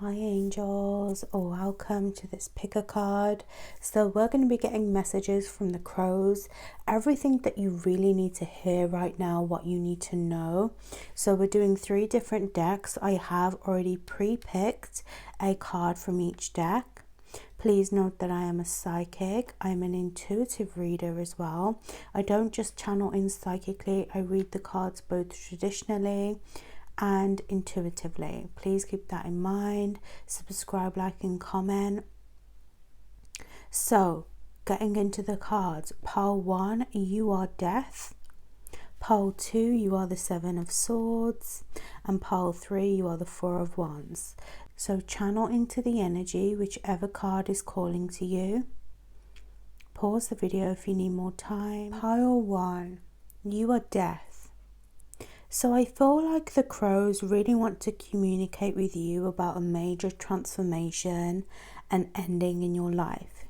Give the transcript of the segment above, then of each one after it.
Hi angels, welcome to this picker card. So we're going to be getting messages from the crows, everything that you really need to hear right now, what you need to know. So we're doing 3 different decks. I have already pre-picked a card from each deck. Please note that I am a psychic. I'm an intuitive reader as well. I don't just channel in psychically. I read the cards both traditionally and intuitively. Please keep that in mind. Subscribe, like and comment. So getting into the cards, pile 1, you are death. Pile 2, you are the 7 of swords, and pile 3, you are the 4 of wands. So channel into the energy, whichever card is calling to you. Pause the video if you need more time. Pile 1, you are death. So I feel like the crows really want to communicate with you about a major transformation and ending in your life.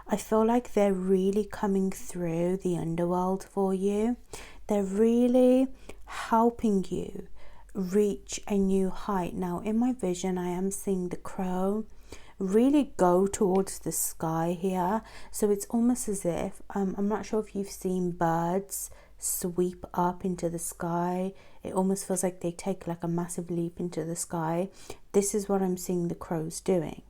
I feel like they're really coming through the underworld for you. They're really helping you reach a new height. Now in my vision, I am seeing the crow really go towards the sky here. So it's almost as if, I'm not sure if you've seen birds sweep up into the sky. It almost feels like they take like a massive leap into the sky. This is what I'm seeing the crows doing.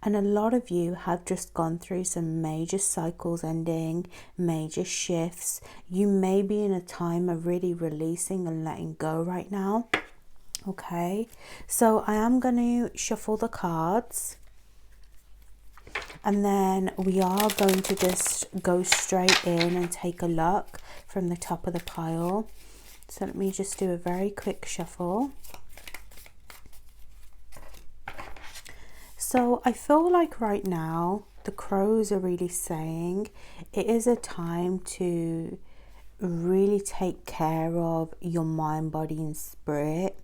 And a lot of you have just gone through some major cycles ending, major shifts. You may be in a time of really releasing and letting go right now. Okay, so I am going to shuffle the cards. And then we are going to just go straight in and take a look from the top of the pile. So let me just do a very quick shuffle. So I feel like right now the crows are really saying it is a time to really take care of your mind, body and spirit.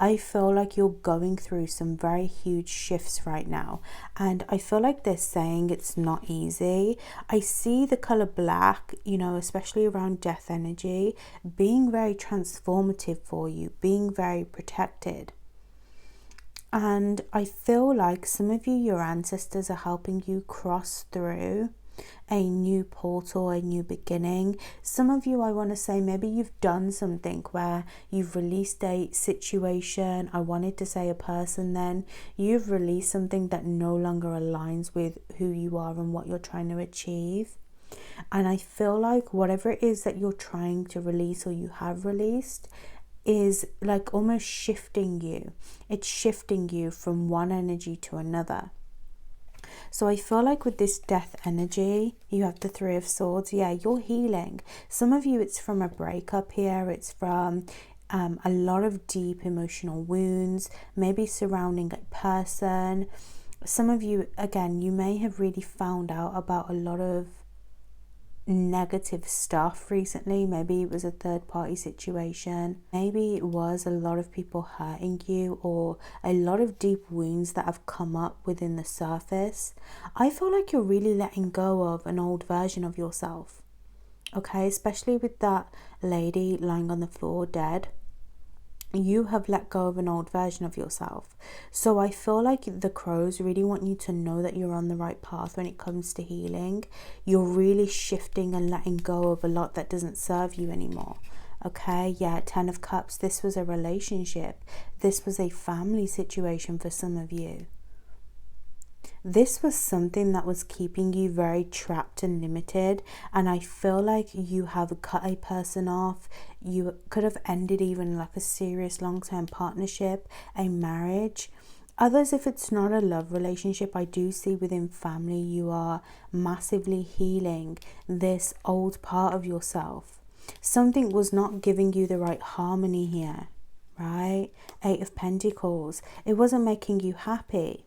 I feel like you're going through some very huge shifts right now, and I feel like they're saying it's not easy. I see the color black, especially around death energy, being very transformative for you, being very protected. And I feel like some of you, your ancestors, are helping you cross through a new portal, a new beginning. Some of you, I want to say, maybe you've done something where you've released a situation. I wanted to say a person then. You've released something that no longer aligns with who you are and what you're trying to achieve. And I feel like whatever it is that you're trying to release or you have released is like almost shifting you. It's shifting you from one energy to another. So I feel like with this death energy, you have the 3 of swords. Yeah, you're healing. Some of you, it's from a breakup here. It's from a lot of deep emotional wounds, maybe surrounding a person. Some of you, again, you may have really found out about a lot of negative stuff recently. Maybe it was a third-party situation. Maybe it was a lot of people hurting you, or a lot of deep wounds that have come up within the surface. I feel like you're really letting go of an old version of yourself. Okay, especially with that lady lying on the floor dead. You have let go of an old version of yourself. So I feel like the crows really want you to know that you're on the right path when it comes to healing. You're really shifting and letting go of a lot that doesn't serve you anymore. Okay, yeah, 10 of Cups. This was a relationship. This was a family situation for some of you. This was something that was keeping you very trapped and limited, and I feel like you have cut a person off. You could have ended even like a serious long-term partnership, a marriage. Others, if it's not a love relationship, I do see within family you are massively healing this old part of yourself. Something was not giving you the right harmony here, right? 8 of Pentacles. It wasn't making you happy.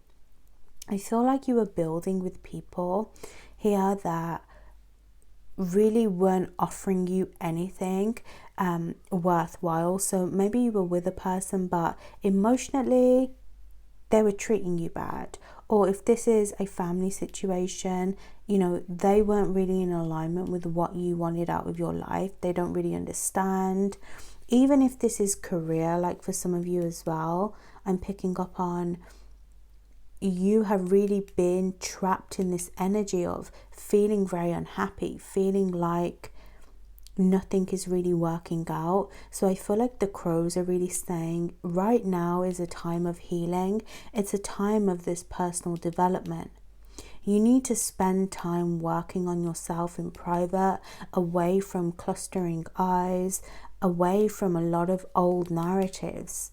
I feel like you were building with people here that really weren't offering you anything worthwhile. So maybe you were with a person, but emotionally they were treating you bad. Or if this is a family situation, they weren't really in alignment with what you wanted out of your life. They don't really understand. Even if this is career, like for some of you as well, I'm picking up on you have really been trapped in this energy of feeling very unhappy, feeling like nothing is really working out. So I feel like the crows are really saying right now is a time of healing. It's a time of this personal development. You need to spend time working on yourself in private, away from clustering eyes, away from a lot of old narratives.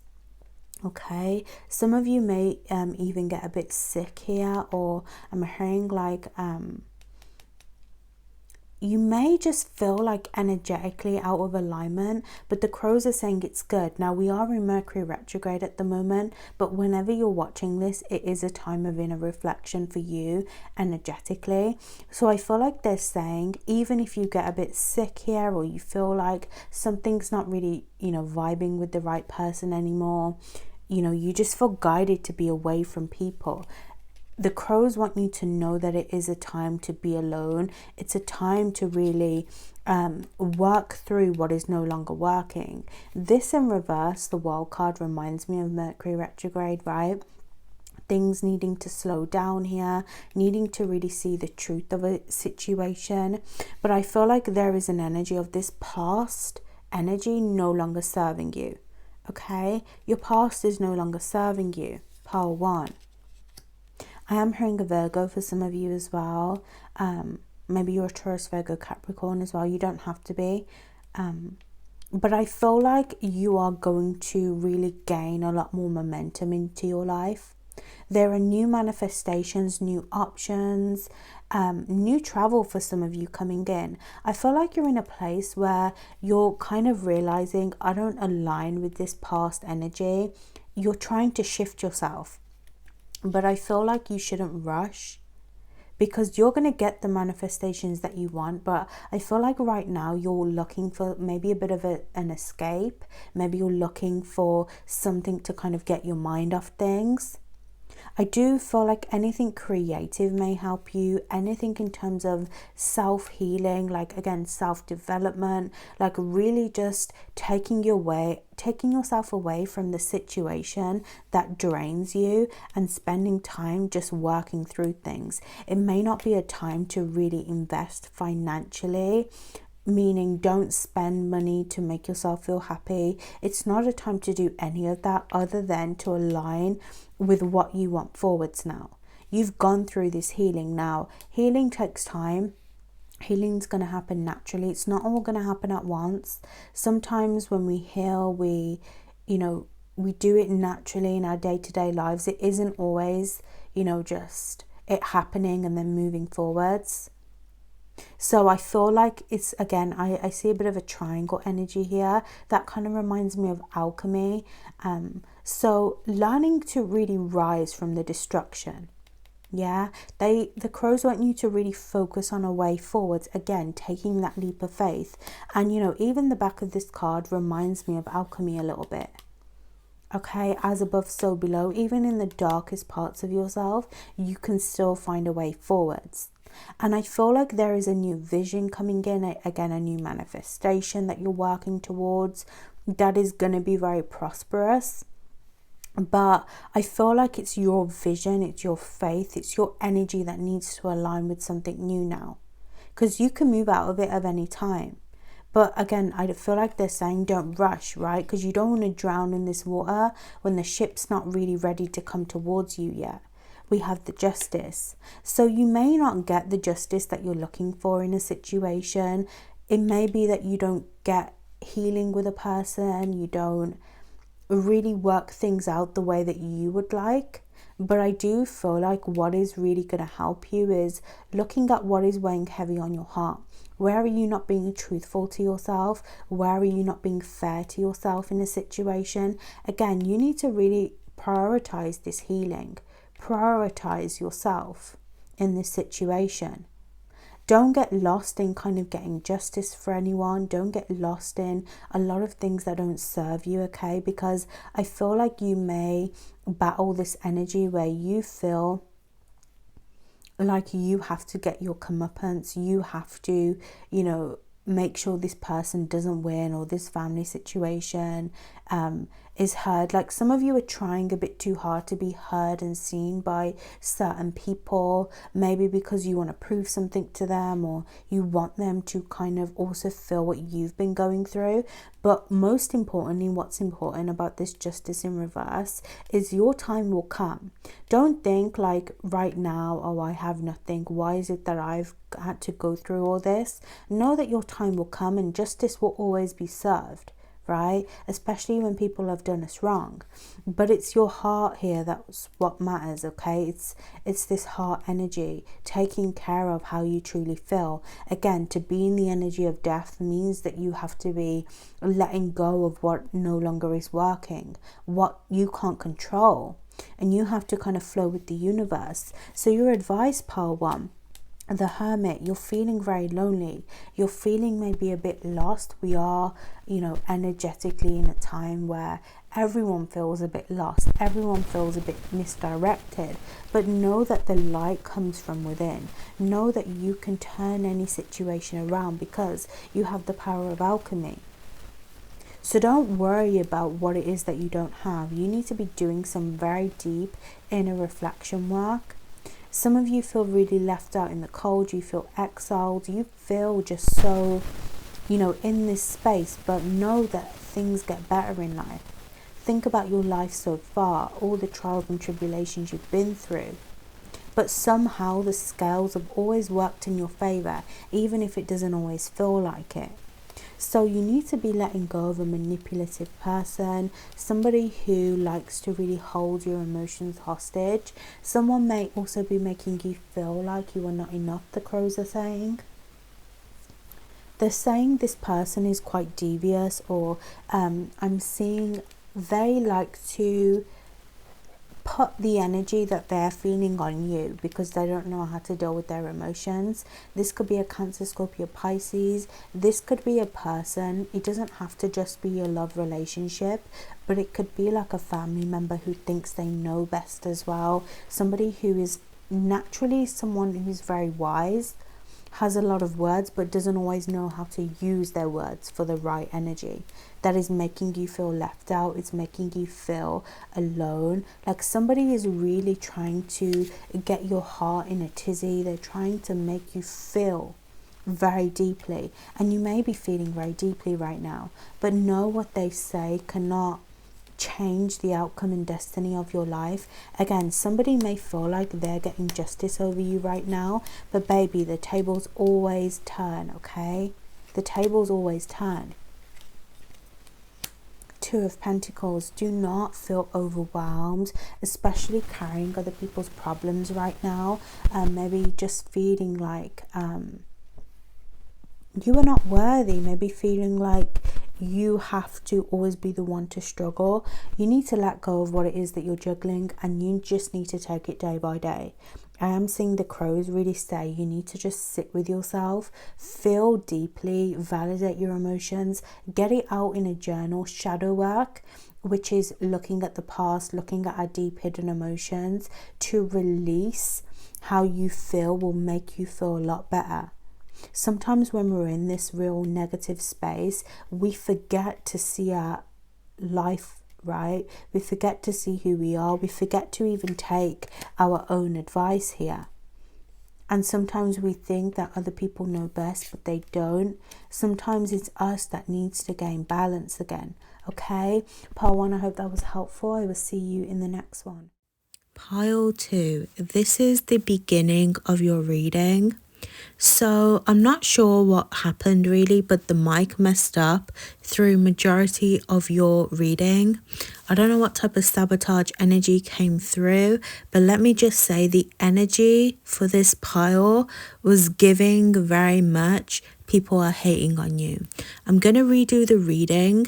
Okay, some of you may even get a bit sick here, or I'm hearing like you may just feel like energetically out of alignment, but the crows are saying it's good. Now, we are in Mercury retrograde at the moment, but whenever you're watching this, it is a time of inner reflection for you energetically. So I feel like they're saying, even if you get a bit sick here, or you feel like something's not really, vibing with the right person anymore, you just feel guided to be away from people. The crows want you to know that it is a time to be alone. It's a time to really work through what is no longer working. This in reverse, the World card, reminds me of Mercury retrograde, right? Things needing to slow down here, needing to really see the truth of a situation. But I feel like there is an energy of this past energy no longer serving you. Okay? Your past is no longer serving you. Pile 1. I am hearing a Virgo for some of you as well. Maybe you're a Taurus, Virgo, Capricorn as well. You don't have to be. But I feel like you are going to really gain a lot more momentum into your life. There are new manifestations, new options, new travel for some of you coming in. I feel like you're in a place where you're kind of realizing, I don't align with this past energy. You're trying to shift yourself. But I feel like you shouldn't rush, because you're going to get the manifestations that you want. But I feel like right now you're looking for maybe a bit of an escape. Maybe you're looking for something to kind of get your mind off things. I do feel like anything creative may help you, anything in terms of self-healing, like again, self-development, like really just taking yourself away from the situation that drains you and spending time just working through things. It may not be a time to really invest financially, meaning don't spend money to make yourself feel happy. It's not a time to do any of that other than to align with what you want forwards now. You've gone through this healing now. Healing takes time. Healing's going to happen naturally. It's not all going to happen at once. Sometimes when we heal, we do it naturally in our day-to-day lives. It isn't always, just it happening and then moving forwards. So I feel like it's, again, I see a bit of a triangle energy here. That kind of reminds me of alchemy. So learning to really rise from the destruction. Yeah, the crows want you to really focus on a way forwards. Again, taking that leap of faith. And, even the back of this card reminds me of alchemy a little bit. Okay, as above, so below. Even in the darkest parts of yourself, you can still find a way forwards. And I feel like there is a new vision coming in, again, a new manifestation that you're working towards that is going to be very prosperous. But I feel like it's your vision, it's your faith, it's your energy that needs to align with something new now. Because you can move out of it at any time. But again, I feel like they're saying don't rush, right? Because you don't want to drown in this water when the ship's not really ready to come towards you yet. We have the justice. So you may not get the justice that you're looking for in a situation. It may be that you don't get healing with a person. You don't really work things out the way that you would like. But I do feel like what is really going to help you is looking at what is weighing heavy on your heart. Where are you not being truthful to yourself? Where are you not being fair to yourself in a situation? Again, you need to really prioritize this healing. Prioritize yourself in this situation. Don't get lost in kind of getting justice for anyone. Don't get lost in a lot of things that don't serve you, okay? Because I feel like you may battle this energy where you feel like you have to get your comeuppance. You have to, make sure this person doesn't win, or this family situation is heard. Like some of you are trying a bit too hard to be heard and seen by certain people, maybe because you want to prove something to them, or you want them to kind of also feel what you've been going through. But most importantly, what's important about this justice in reverse is your time will come. Don't think like right now, oh, I have nothing, why is it that I've had to go through all this? Know that your time will come and justice will always be served, right? Especially when people have done us wrong. But it's your heart here, that's what matters, okay? It's this heart energy, taking care of how you truly feel. Again, to be in the energy of death means that you have to be letting go of what no longer is working, what you can't control, and you have to kind of flow with the universe. So your advice, Pile 1, the Hermit, you're feeling very lonely, you're feeling maybe a bit lost. We are, energetically in a time where everyone feels a bit lost, everyone feels a bit misdirected, but know that the light comes from within. Know that you can turn any situation around because you have the power of alchemy. So don't worry about what it is that you don't have. You need to be doing some very deep inner reflection work. Some of you feel really left out in the cold, you feel exiled, you feel just so, in this space, but know that things get better in life. Think about your life so far, all the trials and tribulations you've been through. But somehow the scales have always worked in your favour, even if it doesn't always feel like it. So you need to be letting go of a manipulative person, somebody who likes to really hold your emotions hostage. Someone may also be making you feel like you are not enough, the crows are saying. They're saying this person is quite devious, or I'm seeing they like to put the energy that they're feeling on you because they don't know how to deal with their emotions. This could be a Cancer, Scorpio, Pisces. This could be a person. It doesn't have to just be a love relationship, but it could be like a family member who thinks they know best as well. Somebody who is naturally someone who's very wise, has a lot of words, but doesn't always know how to use their words for the right energy. That is making you feel left out. It's making you feel alone. Like somebody is really trying to get your heart in a tizzy. They're trying to make you feel very deeply. And you may be feeling very deeply right now, but know what they say cannot change the outcome and destiny of your life. Again, somebody may feel like they're getting justice over you right now, but baby, the tables always turn, okay? The tables always turn. Two of Pentacles, do not feel overwhelmed, especially carrying other people's problems right now. Maybe just feeling like you are not worthy, maybe feeling like you have to always be the one to struggle. You need to let go of what it is that you're juggling, and you just need to take it day by day. I am seeing the crows really say you need to just sit with yourself, feel deeply, validate your emotions, get it out in a journal, shadow work, which is looking at the past, looking at our deep hidden emotions. To release how you feel will make you feel a lot better. Sometimes when we're in this real negative space, we forget to see our life, right? We forget to see who we are. We forget to even take our own advice here. And sometimes we think that other people know best, but they don't. Sometimes it's us that needs to gain balance again. Okay? Pile 1, I hope that was helpful. I will see you in the next one. Pile 2, this is the beginning of your reading. So I'm not sure what happened really, but the mic messed up through majority of your reading. I don't know what type of sabotage energy came through, but let me just say the energy for this pile was giving very much people are hating on you. I'm going to redo the reading,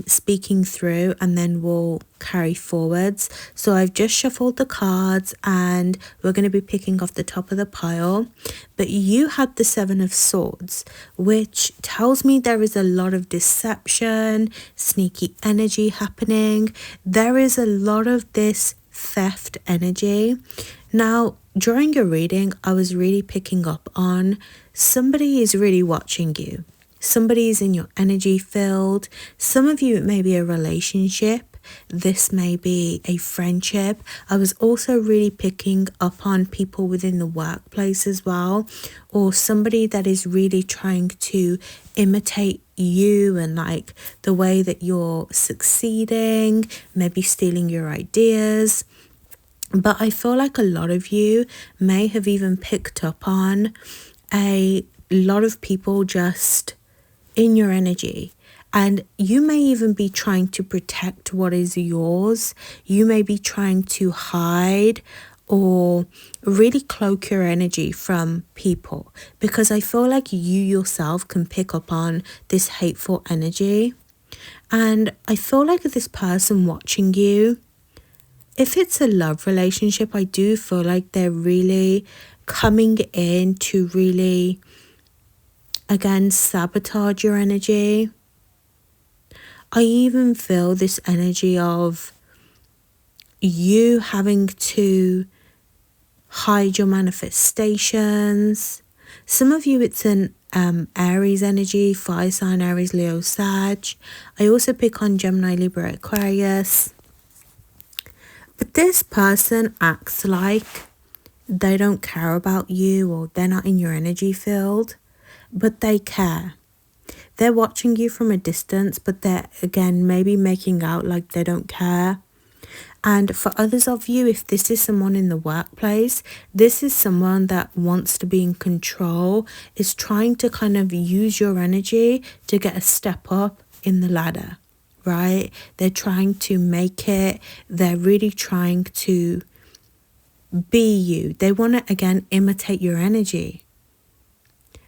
speaking through, and then we'll carry forwards. So I've just shuffled the cards and we're going to be picking off the top of the pile. But you had the 7 of Swords, which tells me there is a lot of deception, sneaky energy happening. There is a lot of this theft energy. Now, during your reading, I was really picking up on somebody is really watching you. Somebody is in your energy field. Some of you, it may be a relationship. This may be a friendship. I was also really picking up on people within the workplace as well, or somebody that is really trying to imitate you and like the way that you're succeeding, maybe stealing your ideas. But I feel like a lot of you may have even picked up on a lot of people just in your energy. And you may even be trying to protect what is yours. You may be trying to hide or really cloak your energy from people, because I feel like you yourself can pick up on this hateful energy. And I feel like this person watching you, if it's a love relationship, I do feel like they're really coming in to really, again, sabotage your energy. I even feel this energy of you having to hide your manifestations. Some of you, it's an Aries energy, fire sign, Aries, Leo, Sag. I also pick on Gemini, Libra, Aquarius. But this person acts like they don't care about you, or they're not in your energy field, but they care. They're watching you from a distance, but they're, again, maybe making out like they don't care. And for others of you, if this is someone in the workplace, this is someone that wants to be in control, is trying to kind of use your energy to get a step up in the ladder, right? They're trying to make it. They're really trying to be you. They want to, again, imitate your energy.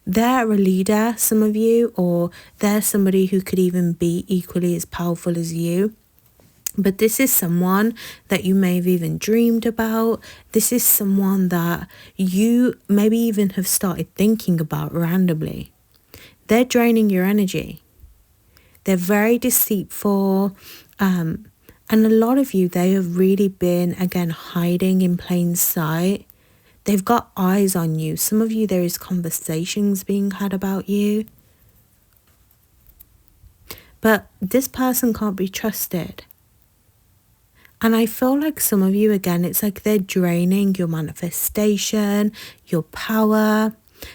They're a leader, some of you, or they're somebody who could even be equally as powerful as you. But this is someone that you may have even dreamed about. This is someone that you maybe even have started thinking about randomly. They're draining your energy. They're very deceitful. And a lot of you, they have really been, again, hiding in plain sight. They've got eyes on you. Some of you, there is conversations being had about you. But this person can't be trusted. And I feel like some of you, again, it's like they're draining your manifestation, your power.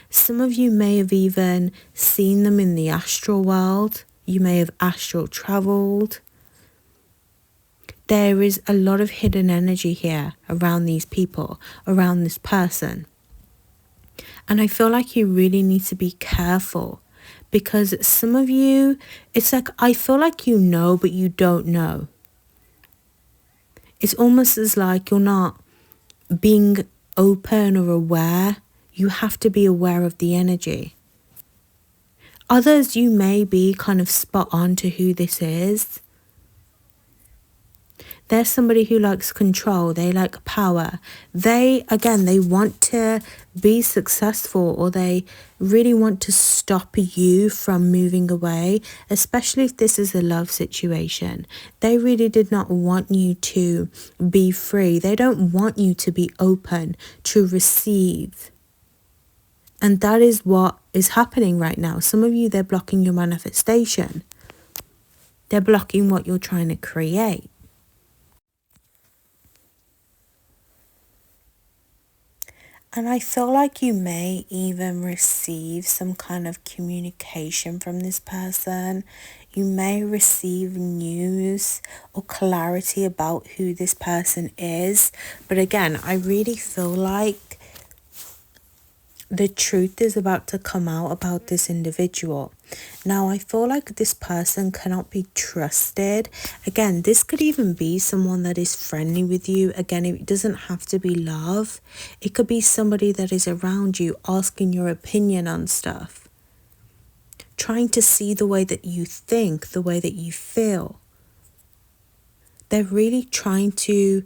Some of you may have even seen them in the astral world. You may have astral traveled. There is a lot of hidden energy here around these people, around this person. And I feel like you really need to be careful, because some of you, it's like, I feel like you know, but you don't know. It's almost as like you're not being open or aware. You have to be aware of the energy. Others, you may be kind of spot on to who this is. They're somebody who likes control. They like power. They, again, they want to be successful, or they really want to stop you from moving away, especially if this is a love situation. They really did not want you to be free. They don't want you to be open to receive. And that is what is happening right now. Some of you, they're blocking your manifestation. They're blocking what you're trying to create. And I feel like you may even receive some kind of communication from this person. You may receive news or clarity about who this person is. But again, I really feel like the truth is about to come out about this individual. Now, I feel like this person cannot be trusted. Again, this could even be someone that is friendly with you. Again, it doesn't have to be love. It could be somebody that is around you, asking your opinion on stuff, trying to see the way that you think, the way that you feel. They're really trying to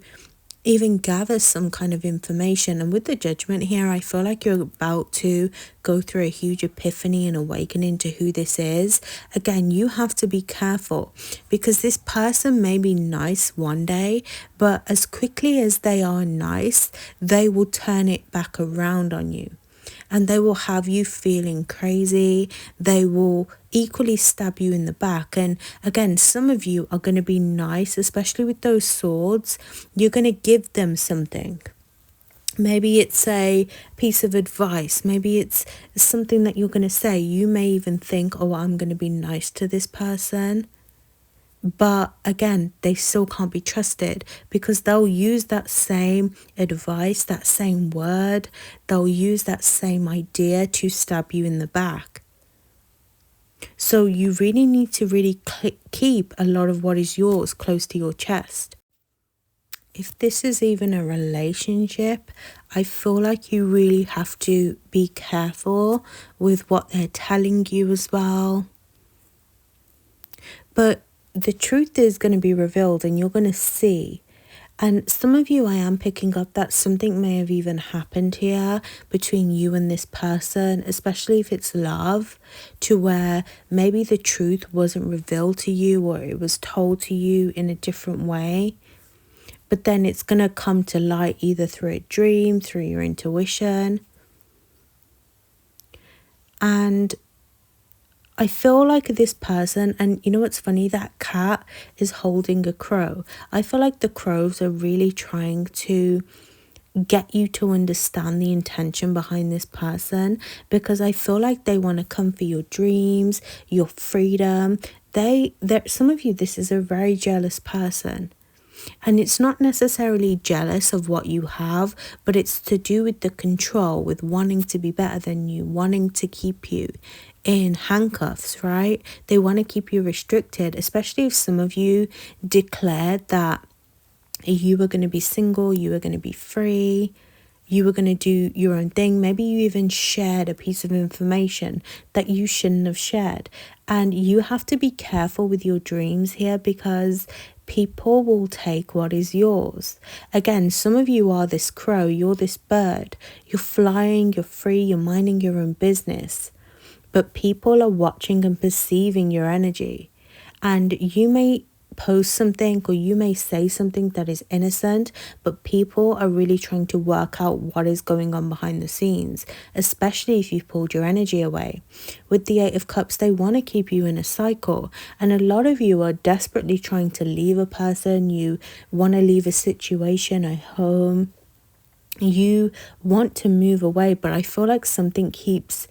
even gather some kind of information. And with the Judgment here, I feel like you're about to go through a huge epiphany and awakening to who this is. Again, you have to be careful, because this person may be nice one day, but as quickly as they are nice, they will turn it back around on you. and they will have you feeling crazy. They will equally stab you in the back. And again, some of you are going to be nice, especially with those swords. You're going to give them something. Maybe it's a piece of advice. Maybe it's something that you're going to say. You may even think, oh, I'm going to be nice to this person. But again, they still can't be trusted, because they'll use that same advice, that same word, they'll use that same idea to stab you in the back. So you really need to really keep a lot of what is yours close to your chest. If this is even a relationship, I feel like you really have to be careful with what they're telling you as well. But the truth is going to be revealed, and you're going to see. And some of you, I am picking up that something may have even happened here between you and this person, especially if it's love, to where maybe the truth wasn't revealed to you, or it was told to you in a different way. But then it's going to come to light either through a dream, through your intuition. And I feel like this person, and you know what's funny, that cat is holding a crow. I feel like the crows are really trying to get you to understand the intention behind this person, because I feel like they want to come for your dreams, your freedom. Some of you, this is a very jealous person. And it's not necessarily jealous of what you have, but it's to do with the control, with wanting to be better than you, wanting to keep you in handcuffs, right? They want to keep you restricted, especially if some of you declared that you were going to be single, you were going to be free, you were going to do your own thing. Maybe you even shared a piece of information that you shouldn't have shared. And you have to be careful with your dreams here, because people will take what is yours. Again, some of you are this crow, you're this bird. You're flying, you're free, you're minding your own business. But people are watching and perceiving your energy. And you may post something, or you may say something that is innocent, but people are really trying to work out what is going on behind the scenes, especially if you've pulled your energy away. With the Eight of Cups, they want to keep you in a cycle, and a lot of you are desperately trying to leave a person. You want to leave a situation, a home. You want to move away, but I feel like something keeps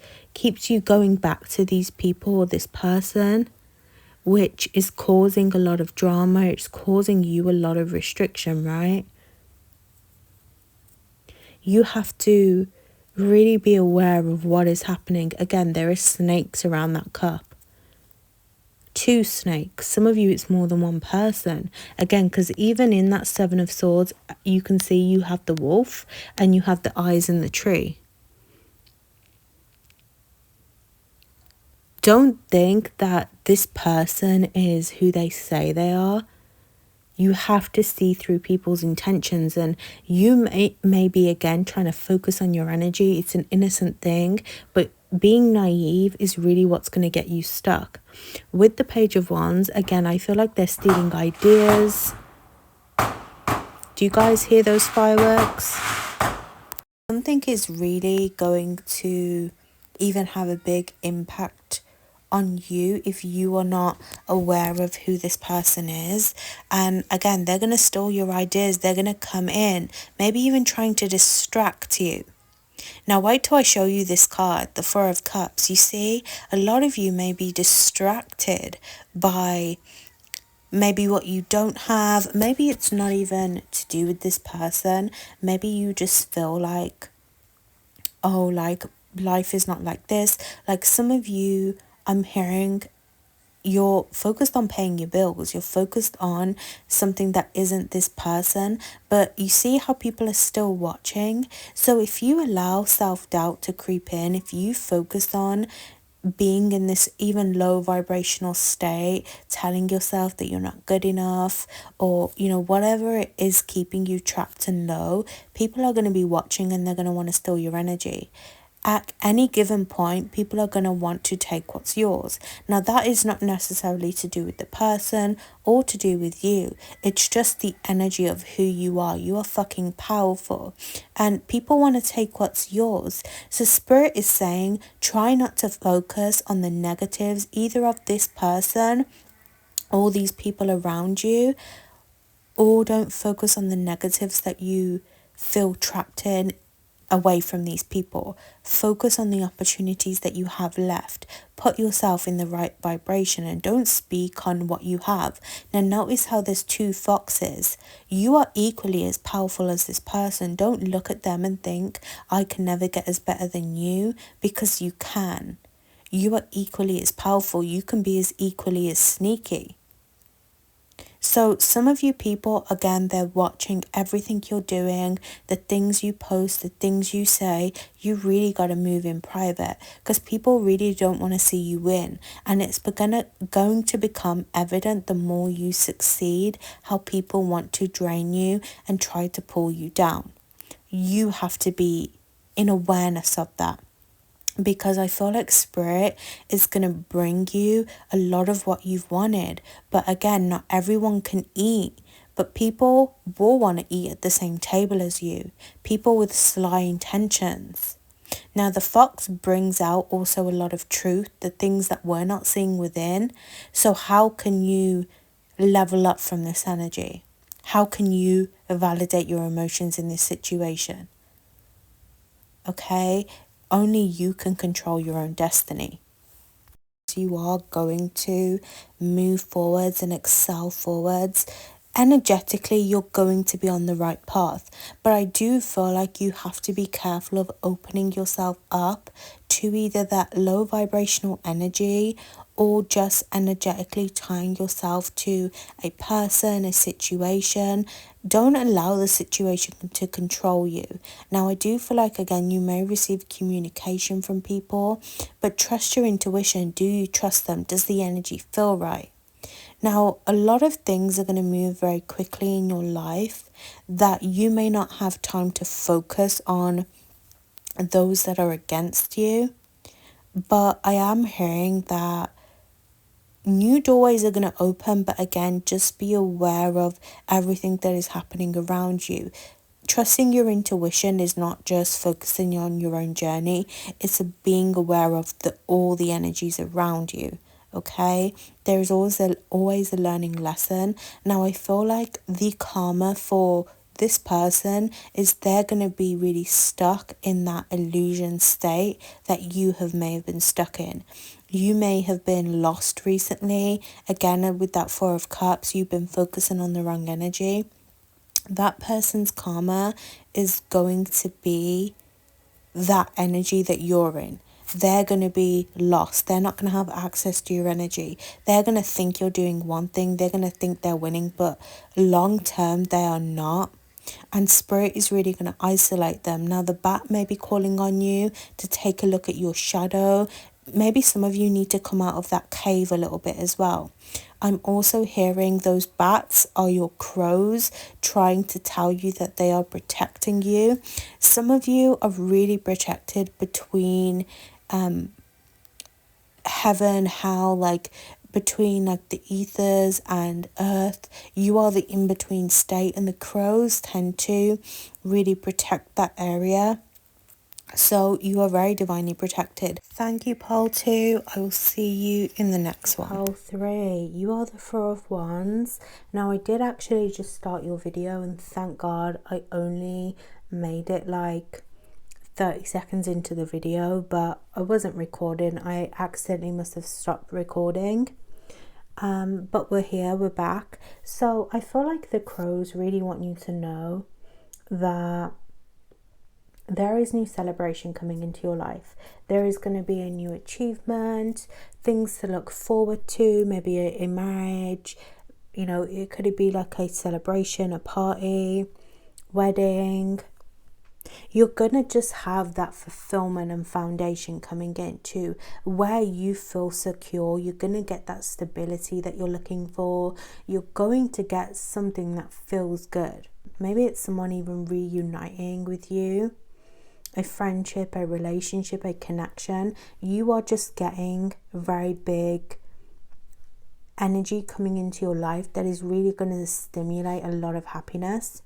you going back to these people or this person, which is causing a lot of drama. It's causing you a lot of restriction, right? You have to really be aware of what is happening. Again, there are snakes around that cup. 2 snakes. Some of you, it's more than one person. Again, because even in that Seven of Swords, you can see you have the wolf and you have the eyes in the tree. Don't think that this person is who they say they are. You have to see through people's intentions, and you may be again trying to focus on your energy. It's an innocent thing, but being naive is really what's going to get you stuck. With the Page of Wands, again, I feel like they're stealing ideas. Do you guys hear those fireworks? Something is really going to even have a big impact on you if you are not aware of who this person is. And again, they're going to steal your ideas. They're going to come in, maybe even trying to distract you. Now wait till I show you this card, the Four of Cups. You see, a lot of you may be distracted by maybe what you don't have. Maybe it's not even to do with this person. Maybe you just feel like, oh, like life is not like this. Like some of you, I'm hearing you're focused on paying your bills. You're focused on something that isn't this person, but you see how people are still watching. So if you allow self-doubt to creep in, if you focus on being in this even low vibrational state, telling yourself that you're not good enough, or you know, whatever it is keeping you trapped and low, people are going to be watching and they're going to want to steal your energy. at any given point, people are going to want to take what's yours. Now, that is not necessarily to do with the person or to do with you. It's just the energy of who you are. You are fucking powerful. And people want to take what's yours. So Spirit is saying, try not to focus on the negatives, either of this person or these people around you, or don't focus on the negatives that you feel trapped in away from these people. Focus on the opportunities that you have left. Put yourself in the right vibration and don't speak on what you have. Now notice how there's two foxes. You are equally as powerful as this person. Don't look at them and think, I can never get as better than you, because you can. You are equally as powerful. You can be as equally as sneaky. So some of you people, again, they're watching everything you're doing, the things you post, the things you say. You really got to move in private, because people really don't want to see you win. And it's going to become evident the more you succeed, how people want to drain you and try to pull you down. You have to be in awareness of that. Because I feel like Spirit is going to bring you a lot of what you've wanted. But again, not everyone can eat. But people will want to eat at the same table as you. People with sly intentions. Now, the fox brings out also a lot of truth, the things that we're not seeing within. So how can you level up from this energy? How can you validate your emotions in this situation? Okay? Only you can control your own destiny. You are going to move forwards and excel forwards. Energetically, you're going to be on the right path. But I do feel like you have to be careful of opening yourself up to either that low vibrational energy, or just energetically tying yourself to a person, a situation. Don't allow the situation to control you. Now, I do feel like, again, you may receive communication from people, but trust your intuition. Do you trust them? Does the energy feel right? Now, a lot of things are going to move very quickly in your life that you may not have time to focus on those that are against you. But I am hearing that new doorways are going to open, but again, just be aware of everything that is happening around you. Trusting your intuition is not just focusing on your own journey, it's being aware of all the energies around you. Okay, there's always a learning lesson. Now, I feel like the karma for this person is they're going to be really stuck in that illusion state that you may have been stuck in. You may have been lost recently. Again, with that Four of Cups, you've been focusing on the wrong energy. That person's karma is going to be that energy that you're in. They're going to be lost. They're not going to have access to your energy. They're going to think you're doing one thing. They're going to think they're winning, but long term, they are not. And Spirit is really going to isolate them. Now, the bat may be calling on you to take a look at your shadow. Maybe some of you need to come out of that cave a little bit as well. I'm also hearing those bats are your crows trying to tell you that they are protecting you. Some of you are really protected between heaven, hell, like between like the ethers and earth. You are the in-between state, and the crows tend to really protect that area. So you are very divinely protected. Thank you, Pole 2. I will see you in the next one. Pole 3, you are the Four of Wands. Now, I did actually just start your video, and thank God I only made it like 30 seconds into the video, but I wasn't recording. I accidentally must have stopped recording. But we're here, we're back. So I feel like the crows really want you to know that there is new celebration coming into your life. There is going to be a new achievement, things to look forward to, maybe a marriage. You know, it could be like a celebration, a party, wedding. You're gonna just have that fulfillment and foundation coming into where you feel secure. You're gonna get that stability that you're looking for. You're going to get something that feels good. Maybe it's someone even reuniting with you. a friendship, a relationship, a connection, you are just getting very big energy coming into your life that is really going to stimulate a lot of happiness.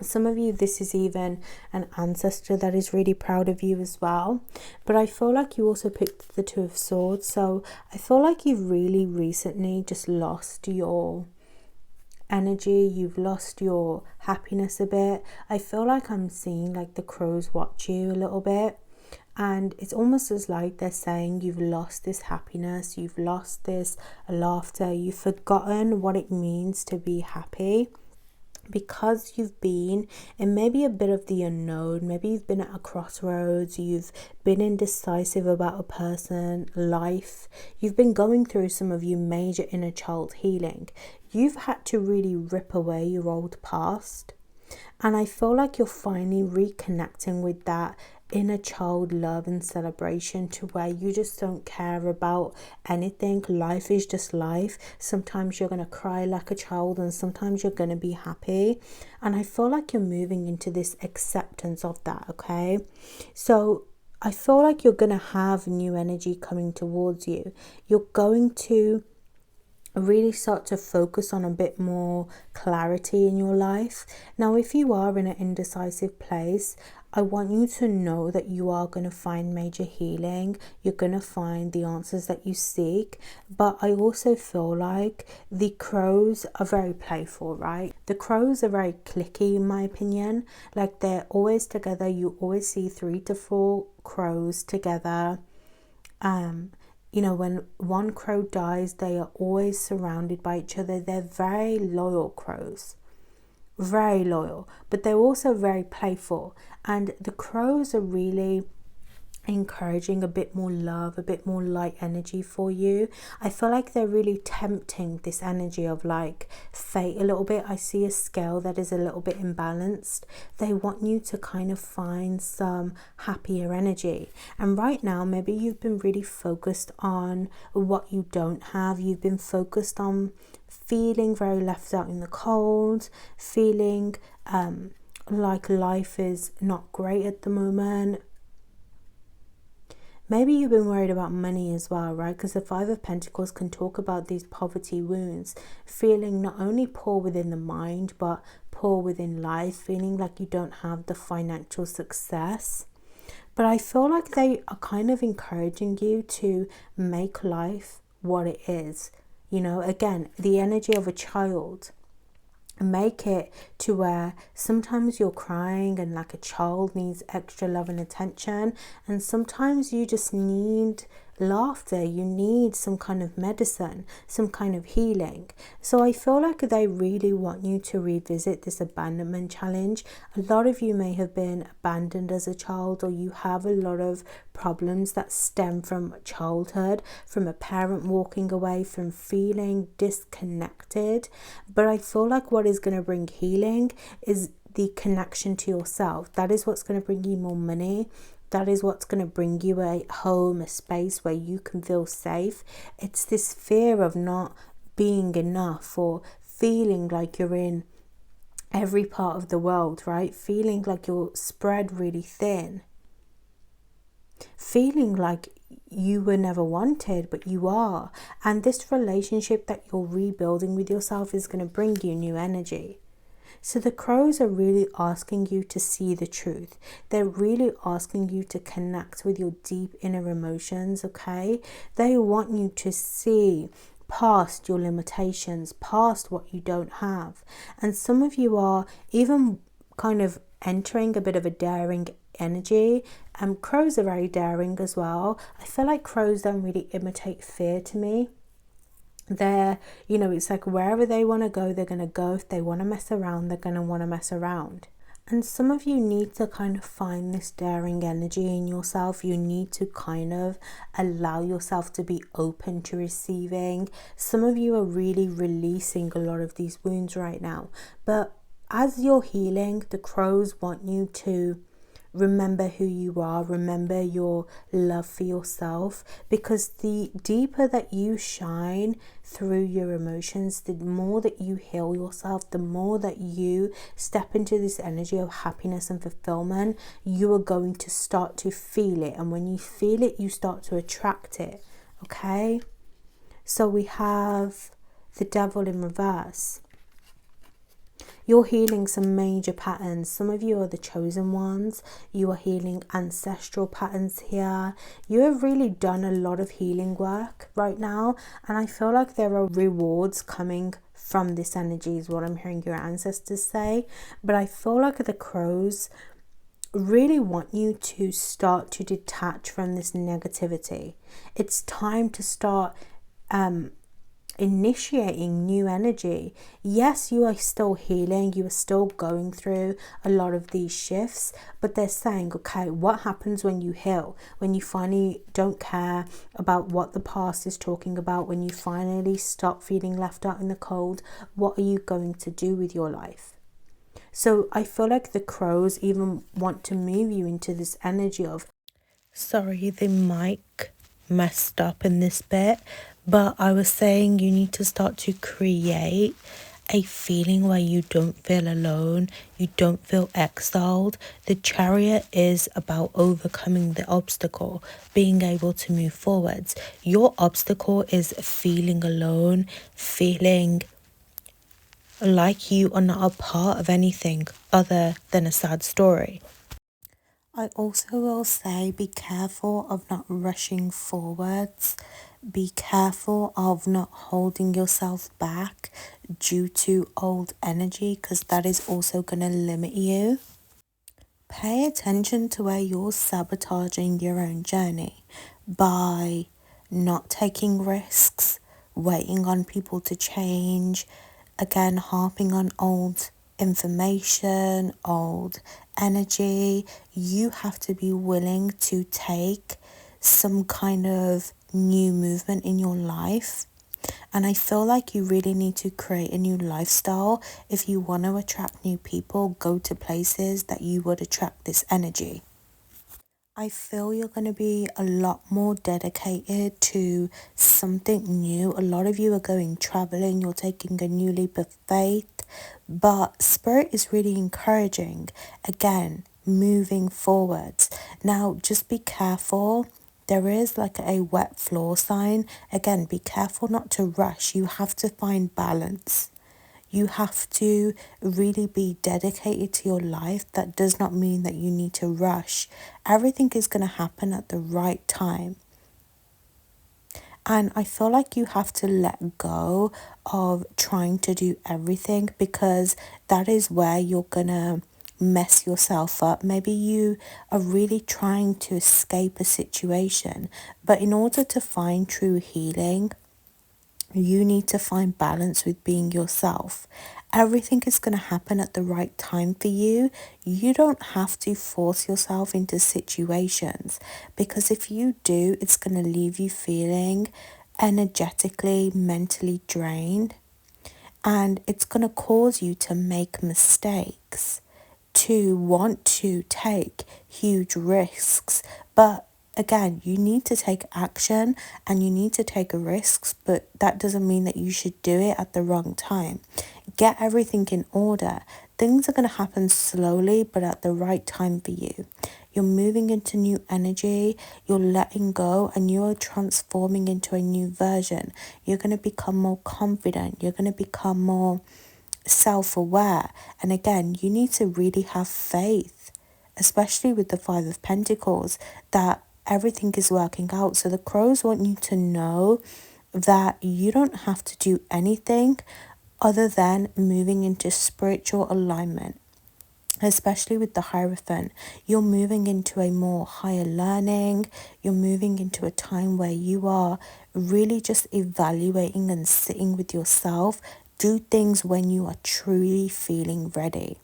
Some of you, this is even an ancestor that is really proud of you as well. But I feel like you also picked the Two of Swords. So I feel like you've really recently just lost your energy. You've lost your happiness a bit. I feel like I'm seeing like the crows watch you a little bit. And it's almost as like they're saying you've lost this happiness. You've lost this laughter. You've forgotten what it means to be happy. Because you've been in maybe a bit of the unknown, maybe you've been at a crossroads, you've been indecisive about a person, life, you've been going through some of your major inner child healing. You've had to really rip away your old past. And I feel like you're finally reconnecting with that inner child love and celebration, to where you just don't care about anything. Life is just life. Sometimes you're going to cry like a child and sometimes you're going to be happy. And I feel like you're moving into this acceptance of that, okay? So I feel like you're going to have new energy coming towards you. You're going to really start to focus on a bit more clarity in your life. Now, if you are in an indecisive place, I want you to know that you are going to find major healing. You're going to find the answers that you seek. But I also feel like the crows are very playful, right? The crows are very cliquey, in my opinion. Like, they're always together. You always see 3 to 4 crows together. You know, when one crow dies, they are always surrounded by each other. They're very loyal crows. Very loyal. But they're also very playful. And the crows are really encouraging a bit more love, a bit more light energy for you. I feel like they're really tempting this energy of like fate a little bit. I see a scale that is a little bit imbalanced. They want you to kind of find some happier energy. And right now, maybe you've been really focused on what you don't have. You've been focused on feeling very left out in the cold, feeling like life is not great at the moment. Maybe you've been worried about money as well, right? Because the Five of Pentacles can talk about these poverty wounds, feeling not only poor within the mind, but poor within life, feeling like you don't have the financial success. But I feel like they are kind of encouraging you to make life what it is. You know, again, the energy of a child. Make it to where sometimes you're crying and like a child needs extra love and attention, and sometimes you just need laughter, you need some kind of medicine, some kind of healing. So I feel like they really want you to revisit this abandonment challenge. A lot of you may have been abandoned as a child, or you have a lot of problems that stem from childhood, from a parent walking away, from feeling disconnected. But I feel like what is going to bring healing is the connection to yourself. That is what's going to bring you more money. That is what's going to bring you a home, a space where you can feel safe. It's this fear of not being enough, or feeling like you're in every part of the world, right? Feeling like you're spread really thin. Feeling like you were never wanted, but you are. And this relationship that you're rebuilding with yourself is going to bring you new energy. So the crows are really asking you to see the truth. They're really asking you to connect with your deep inner emotions, okay? They want you to see past your limitations, past what you don't have. And some of you are even kind of entering a bit of a daring energy. Crows are very daring as well. I feel like crows don't really imitate fear to me. They're, you know, it's like wherever they want to go, they're going to go. If they want to mess around, they're going to want to mess around. And some of you need to kind of find this daring energy in yourself. You need to kind of allow yourself to be open to receiving. Some of you are really releasing a lot of these wounds right now. But as you're healing, the crows want you to remember who you are, remember your love for yourself, because the deeper that you shine through your emotions, the more that you heal yourself, the more that you step into this energy of happiness and fulfillment, you are going to start to feel it. And when you feel it, you start to attract it. Okay? So we have the Devil in reverse. You're healing some major patterns. Some of you are the chosen ones. You are healing ancestral patterns here. You have really done a lot of healing work right now. And I feel like there are rewards coming from this energy is what I'm hearing your ancestors say. But I feel like the crows really want you to start to detach from this negativity. It's time to start initiating new energy. Yes, you are still healing, you are still going through a lot of these shifts, but they're saying, okay, what happens when you heal, when you finally don't care about what the past is talking about, when you finally stop feeling left out in the cold? What are you going to do with your life? So I feel like the crows even want to move you into this energy of, sorry, the mic messed up in this bit, but I was saying you need to start to create a feeling where you don't feel alone, you don't feel exiled. The Chariot is about overcoming the obstacle, being able to move forwards. Your obstacle is feeling alone, feeling like you are not a part of anything other than a sad story. I also will say be careful of not rushing forwards. Be careful of not holding yourself back due to old energy, because that is also going to limit you. Pay attention to where you're sabotaging your own journey by not taking risks, waiting on people to change, again, harping on old information, old energy. You have to be willing to take some kind of new movement in your life. And I feel like you really need to create a new lifestyle. If you want to attract new people, go to places that you would attract this energy. I feel you're going to be a lot more dedicated to something new. A lot of you are going traveling, you're taking a new leap of faith, but Spirit is really encouraging, again, moving forwards. Now, just be careful. There is like a wet floor sign. Again, be careful not to rush. You have to find balance. You have to really be dedicated to your life. That does not mean that you need to rush. Everything is going to happen at the right time. And I feel like you have to let go of trying to do everything, because that is where you're going to mess yourself up. Maybe you are really trying to escape a situation, but in order to find true healing, you need to find balance with being yourself. Everything is going to happen at the right time for you. You don't have to force yourself into situations, because if you do, it's going to leave you feeling energetically, mentally drained, and it's going to cause you to make mistakes, to want to take huge risks. But again, you need to take action and you need to take risks, but that doesn't mean that you should do it at the wrong time. Get everything in order. Things are going to happen slowly, but at the right time for you. You're moving into new energy, you're letting go, and you're transforming into a new version. You're going to become more confident, you're going to become more self-aware. And again, you need to really have faith, especially with the Five of Pentacles, that everything is working out. So the crows want you to know that you don't have to do anything other than moving into spiritual alignment. Especially with the Hierophant, you're moving into a more higher learning. You're moving into a time where you are really just evaluating and sitting with yourself. Do things when you are truly feeling ready.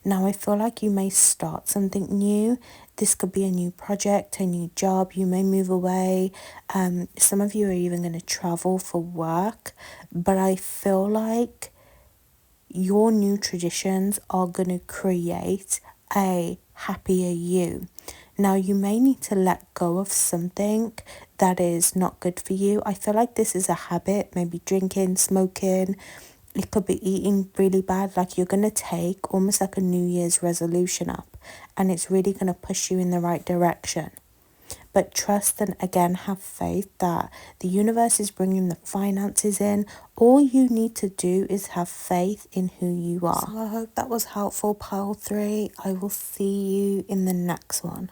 Now, I feel like you may start something new. This could be a new project, a new job. You may move away. Some of you are even going to travel for work. But I feel like your new traditions are going to create a happier you. Now, you may need to let go of something that is not good for you. I feel like this is a habit, maybe drinking, smoking. It could be eating really bad. Like, you're going to take almost like a New Year's resolution up, and it's really going to push you in the right direction. But trust and again have faith that the universe is bringing the finances in. All you need to do is have faith in who you are. So I hope that was helpful, pile 3. I will see you in the next one.